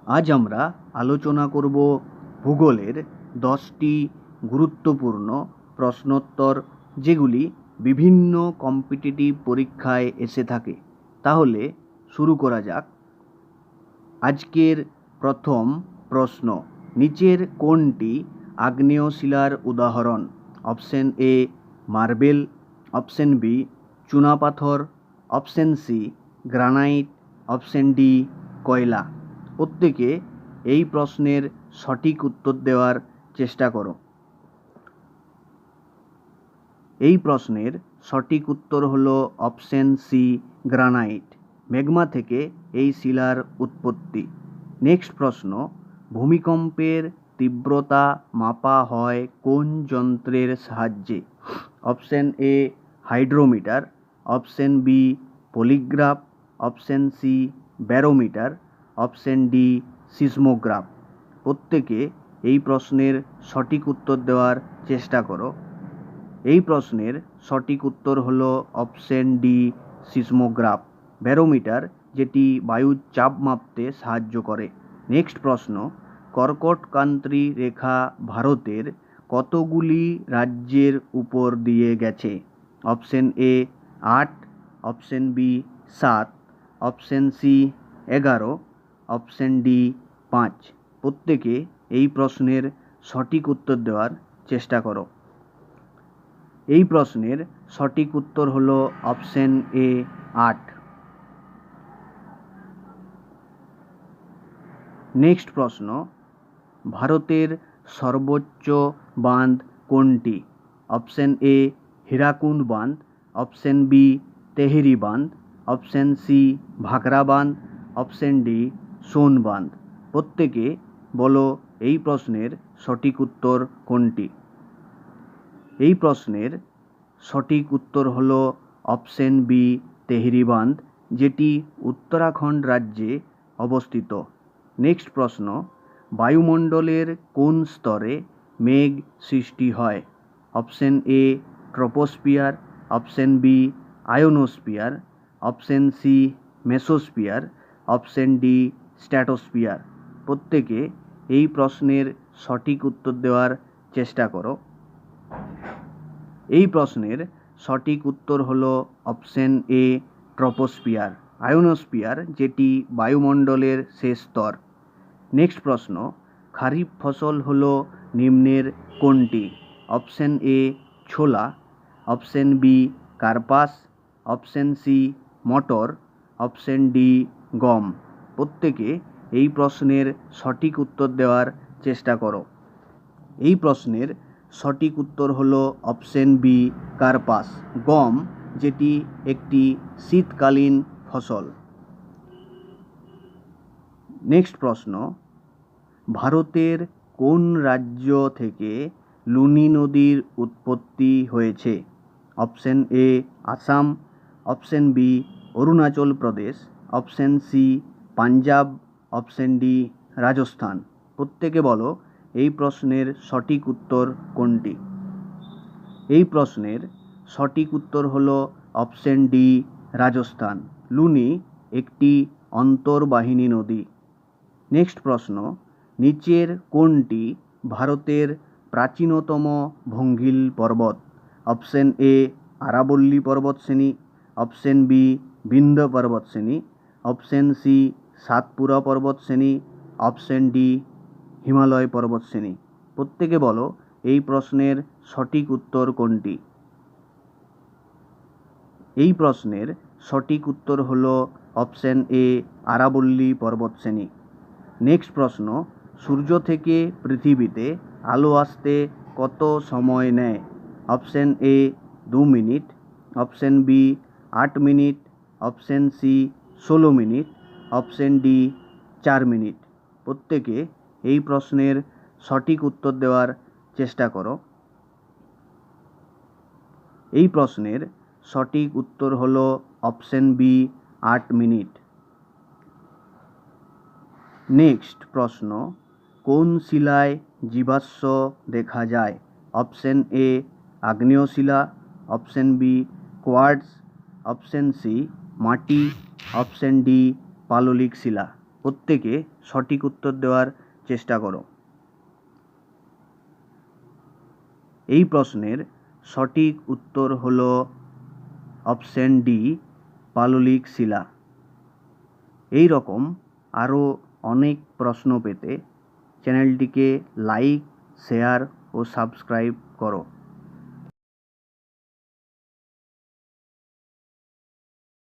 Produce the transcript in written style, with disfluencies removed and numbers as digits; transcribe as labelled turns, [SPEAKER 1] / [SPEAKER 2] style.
[SPEAKER 1] আজ আমরা আলোচনা করব ভূগোলের 10টি গুরুত্বপূর্ণ প্রশ্নোত্তর, যেগুলি বিভিন্ন কম্পিটিটিভ পরীক্ষায় এসে থাকে। তাহলে শুরু করা যাক। আজকের প্রথম প্রশ্ন, নিচের কোনটি আগ্নেয় শিলার উদাহরণ? Option A marble, option B চুনাপাথর, option C granite, option D কয়লা। প্রত্যেকে এই প্রশ্নের সঠিক উত্তর দেওয়ার চেষ্টা করো। এই প্রশ্নের সঠিক উত্তর হলো অপশন সি গ্রানাইট। ম্যাগমা থেকে এই শিলার উৎপত্তি। নেক্সট প্রশ্ন, ভূমিকম্পের তীব্রতা মাপা হয় কোন যন্ত্রের সাহায্যে? Option A hydrometer, option B polygraph, option C barometer, option D seismograph. প্রত্যেকে এই প্রশ্নের সঠিক উত্তর দেওয়ার চেষ্টা করো। এই প্রশ্নের সঠিক উত্তর হলো অপশন ডি সিসমোগ্রাফ, ব্যারোমিটার, যেটি বায়ুর চাপ মাপতে সাহায্য করে। নেক্সট প্রশ্ন, কর্কটক্রান্তি রেখা ভারতের কতগুলি রাজ্যের উপর দিয়ে গেছে? Option A 8, option B 7, option C 11, option D 5। প্রত্যেকে এই প্রশ্নের সঠিক উত্তর দেওয়ার চেষ্টা করো। এই প্রশ্নের সঠিক উত্তর হলো অপশন এ 8। নেক্সট প্রশ্ন, ভারতের সর্বোচ্চ বাঁধ কোনটি? অপশন এ হীরাকুন্ড বাঁধ, অপশন বি তেহরি বাঁধ, অপশন সি ভাকরা বাঁধ, অপশন ডি সোন বাঁধ। প্রত্যেকে বলো এই প্রশ্নের সঠিক উত্তর কোনটি? এই প্রশ্নের সঠিক উত্তর হলো অপশন বি তেহরি বাঁধ, যেটি উত্তরাখণ্ড রাজ্যে অবস্থিত। নেক্সট প্রশ্ন, বায়ুমণ্ডলের কোন স্তরে মেঘ সৃষ্টি হয়? Option A troposphere, option B ionosphere, option C mesosphere, option D stratosphere. প্রত্যেকে এই প্রশ্নের সঠিক উত্তর দেওয়ার চেষ্টা করো। এই প্রশ্নের সঠিক উত্তর হলো অপশন এ ট্রপোস্ফিয়ার, আয়োনোস্ফিয়ার, যেটি বায়ুমণ্ডলের শেষ স্তর। নেক্সট প্রশ্ন, খারিফ ফসল হলো নিম্নের কোনটি? অপশন এ ছোলা, অপশন বি কার্পাস, অপশন সি মটর, অপশন ডি গম। প্রত্যেকে এই প্রশ্নের সঠিক উত্তর দেওয়ার চেষ্টা করো। এই প্রশ্নের সঠিক উত্তর হলো অপশন বি কার্পাস, গম, যেটি একটি শীতকালীন ফসল। নেক্সট প্রশ্ন, ভারতের কোন রাজ্য থেকে লুনি নদীর উৎপত্তি হয়েছে? Option A Assam, option B Arunachal Pradesh, option C Punjab, option D Rajasthan. প্রত্যেকে বলো এই প্রশ্নের সঠিক উত্তর কোনটি? এই প্রশ্নের সঠিক উত্তর হলো অপশন ডি রাজস্থান। লুনি একটি অন্তর্বাহিনী নদী। নেক্সট প্রশ্ন, নিচের কোনটি ভারতের প্রাচীনতম ভঙ্গিল পর্বত? অপশন এ আরাবল্লী পর্বতশ্রেণী, অপশন বি বিন্ধ্য পর্বতশ্রেণী, অপশন সি সাতপুরা পর্বতশ্রেণী, অপশন ডি হিমালয় পর্বতশ্রেণী। প্রত্যেকে বলো এই প্রশ্নের সঠিক উত্তর কোনটি? এই প্রশ্নের সঠিক উত্তর হলো অপশন এ আরাবল্লী পর্বতশ্রেণী। নেক্সট প্রশ্ন, সূর্য থেকে পৃথিবীতে আলো আসতে কত সময় নেয়? Option A 2 minute, option B 8 minute, option C 16 minute, option D 4 minute. প্রত্যেকে এই প্রশ্নের সঠিক উত্তর দেওয়ার চেষ্টা করো। এই প্রশ্নের সঠিক উত্তর হলো অপশন বি 8 মিনিট। নেক্সট প্রশ্ন, কোন শিলায় জীবাশ্ম দেখা যায়? অপশন এ আগ্নেয় শিলা, option B quartz, option C মাটি, অপশন ডি পাললিক শিলা। প্রত্যেকে সঠিক উত্তর দেওয়ার চেষ্টা করো। এই প্রশ্নের সঠিক উত্তর হলো অপশন ডি, পাললিক শিলা। এই রকম আরও অনেক প্রশ্ন পেতে চ্যানেলটিকে লাইক, শেয়ার ও সাবস্ক্রাইব করো।